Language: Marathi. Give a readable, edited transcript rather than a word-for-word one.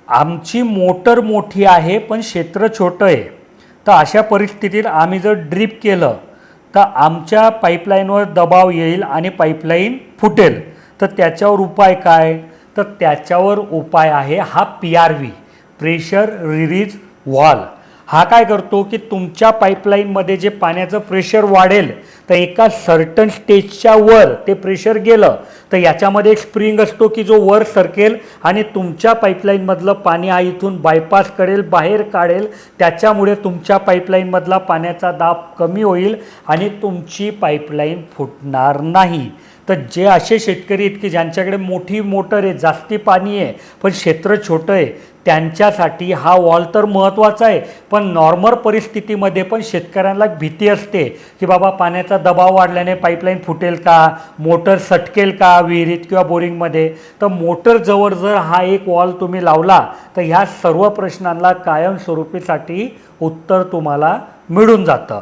आमची मोटर मोठी आहे पण क्षेत्र छोटं आहे, तर अशा परिस्थितीत आम्ही जर ड्रीप केलं तर आमच्या पाईपलाईनवर दबाव येईल आणि पाईपलाईन फुटेल. तर त्याच्यावर उपाय काय? तर त्याच्यावर उपाय आहे हा PRV, प्रेशर रिलीज व्हॉल्व. हा काय करतो की तुमच्या पाईपलाईनमध्ये जे पाण्याचं प्रेशर वाढेल तर एका सर्टन स्टेजच्या वर ते प्रेशर गेलं तर याच्यामध्ये एक स्प्रिंग असतो की जो वर सरकेल आणि तुमच्या पाईपलाईनमधलं पाणी हा इथून बायपास करेल, बाहेर काढेल. त्याच्यामुळे तुमच्या पाईपलाईनमधला पाण्याचा दाब कमी होईल आणि तुमची पाईपलाईन फुटणार नाही. तर जे असे शेतकरी आहेत की ज्यांच्याकडे मोठी मोटर आहे, जास्ती पाणी आहे पण क्षेत्र छोटं आहे, त्यांच्यासाठी हा वॉल तर महत्त्वाचा आहे. पण नॉर्मल परिस्थितीमध्ये पण शेतकऱ्यांना भीती असते की बाबा पाण्याचा दबाव वाढल्याने पाईपलाईन फुटेल का, मोटर सटकेल का विहिरीत किंवा बोरिंगमध्ये. तर मोटरजवळ जर हा एक वॉल तुम्ही लावला तर ह्या सर्व प्रश्नांना कायमस्वरूपीसाठी उत्तर तुम्हाला मिळून जातं.